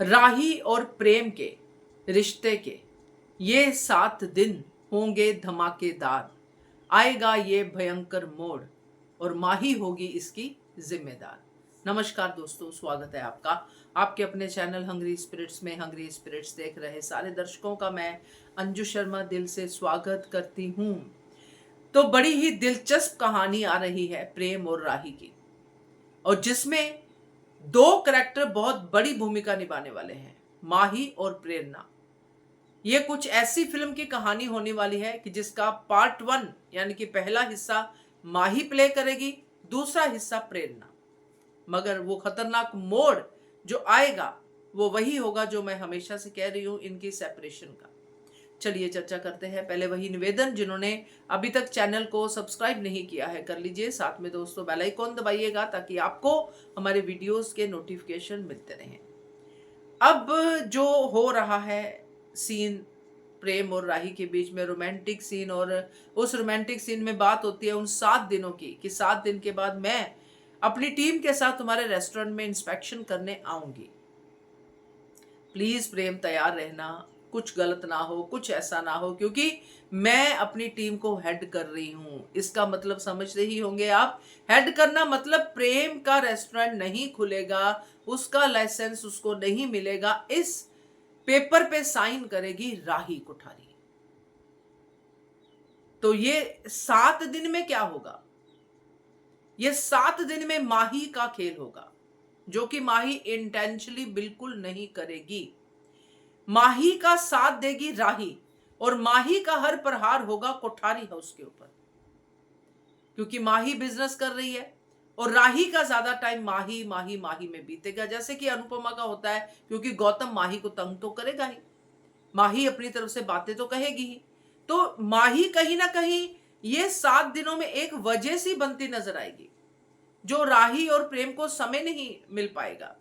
राही और प्रेम के रिश्ते के ये 7 दिन होंगे धमाकेदार। आएगा ये भयंकर मोड़ और माही होगी इसकी जिम्मेदार। नमस्कार दोस्तों, स्वागत है आपका आपके अपने चैनल हंग्री स्पिरिट्स में। हंग्री स्पिरिट्स देख रहे सारे दर्शकों का मैं अंजू शर्मा दिल से स्वागत करती हूँ। तो बड़ी ही दिलचस्प कहानी आ रही है प्रेम और राही की, और जिसमें दो करैक्टर बहुत बड़ी भूमिका निभाने वाले हैं, माही और प्रेरणा। ये कुछ ऐसी फिल्म की कहानी होने वाली है कि जिसका पार्ट 1 यानी कि पहला हिस्सा माही प्ले करेगी, दूसरा हिस्सा प्रेरणा। मगर वो खतरनाक मोड़ जो आएगा वो वही होगा जो मैं हमेशा से कह रही हूं, इनकी सेपरेशन का। चलिए चर्चा करते हैं। पहले वही निवेदन, जिन्होंने अभी तक चैनल को सब्सक्राइब नहीं किया है कर लीजिए, साथ में दोस्तों बेल आइकॉन दबाइएगा ताकि आपको हमारे वीडियोस के नोटिफिकेशन मिलते रहें। अब जो हो रहा है सीन प्रेम और राही के बीच में, रोमांटिक सीन, और उस रोमांटिक सीन में बात होती है उन 7 दिनों की कि 7 दिन के बाद मैं अपनी टीम के साथ तुम्हारे रेस्टोरेंट में इंस्पेक्शन करने आऊंगी। प्लीज प्रेम तैयार रहना, कुछ गलत ना हो, कुछ ऐसा ना हो, क्योंकि मैं अपनी टीम को हेड कर रही हूं। इसका मतलब समझ रही होंगे आप। हेड करना मतलब प्रेम का रेस्टोरेंट नहीं खुलेगा, उसका लाइसेंस उसको नहीं मिलेगा। इस पेपर पे साइन करेगी राही कोठारी। तो ये 7 दिन में क्या होगा? ये 7 दिन में माही का खेल होगा, जो कि माही इंटेंशनली बिल्कुल नहीं करेगी। माही का साथ देगी राही, और माही का हर प्रहार होगा कोठारी हाउस के ऊपर, क्योंकि माही बिजनेस कर रही है और राही का ज्यादा टाइम माही माही माही में बीतेगा, जैसे कि अनुपमा का होता है। क्योंकि गौतम माही को तंग तो करेगा ही, माही अपनी तरफ से बातें तो कहेगी ही। तो माही कहीं ना कहीं ये 7 दिनों में एक वजह सी बनती नजर आएगी, जो राही और प्रेम को समय नहीं मिल पाएगा।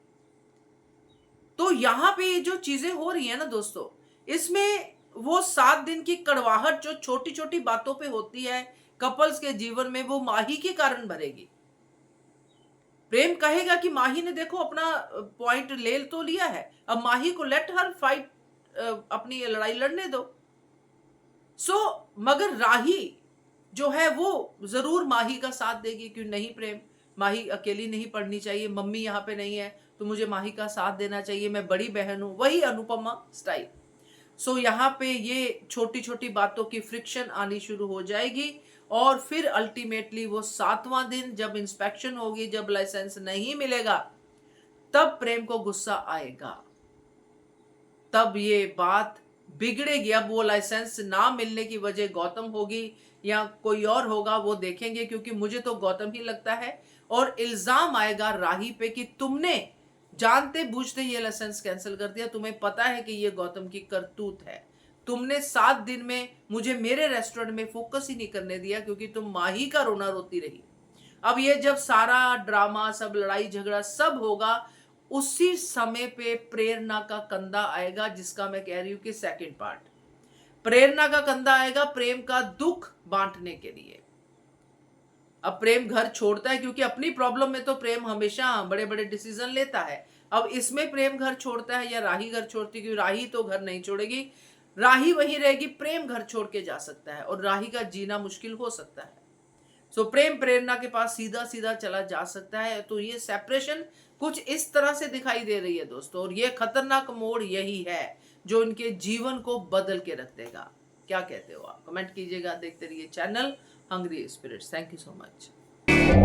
तो यहां पे ये जो चीजें हो रही है ना दोस्तों, इसमें वो 7 दिन की कड़वाहट जो छोटी छोटी बातों पे होती है कपल्स के जीवन में, वो माही के कारण भरेगी। प्रेम कहेगा कि माही ने देखो अपना पॉइंट ले तो लिया है, अब माही को लेट हर फाइट, अपनी लड़ाई लड़ने दो। मगर राही जो है वो जरूर माही का साथ देगी। क्यों नहीं प्रेम, माही अकेली नहीं पढ़नी चाहिए, मम्मी यहाँ पे नहीं है तो मुझे माही का साथ देना चाहिए, मैं बड़ी बहन हूं, वही अनुपमा स्टाइल। यहाँ पे ये छोटी छोटी बातों की फ्रिक्शन आनी शुरू हो जाएगी, और फिर अल्टीमेटली वो 7वां दिन जब इंस्पेक्शन होगी, जब लाइसेंस नहीं मिलेगा, तब प्रेम को गुस्सा आएगा, तब ये बात बिगड़ेगी। अब वो लाइसेंस ना मिलने की वजह गौतम होगी या कोई और होगा, वो देखेंगे, क्योंकि मुझे तो गौतम ही लगता है। और इल्जाम आएगा राही पे कि तुमने जानते बूझते ये लाइसेंस कैंसिल कर दिया, तुम्हें पता है कि ये गौतम की करतूत है। तुमने 7 दिन में मुझे मेरे रेस्टोरेंट में फोकस ही नहीं करने दिया, क्योंकि तुम माही का रोना रोती रही। अब ये जब सारा ड्रामा, सब लड़ाई झगड़ा सब होगा, उसी समय पे प्रेरणा का कंधा आएगा, जिसका मैं कह रही हूं कि सेकंड पार्ट। प्रेरणा का कंधा आएगा प्रेम का दुख बांटने के लिए। अब प्रेम घर छोड़ता है, क्योंकि अपनी प्रॉब्लम में तो प्रेम हमेशा बड़े बड़े डिसीजन लेता है। अब इसमें प्रेम घर छोड़ता है या राही घर छोड़ती है? क्योंकि राही तो घर नहीं छोड़ेगी, राही वहीं रहेगी, प्रेम घर छोड़ के जा सकता है और राही का जीना मुश्किल हो सकता है। प्रेम प्रेरणा के पास सीधा सीधा चला जा सकता है। तो ये सेपरेशन कुछ इस तरह से दिखाई दे रही है दोस्तों, और ये खतरनाक मोड़ यही है जो इनके जीवन को बदल के रख देगा। क्या कहते हो आप? कमेंट कीजिएगा। देखते रहिए channel hungry spirits. Thank you so much.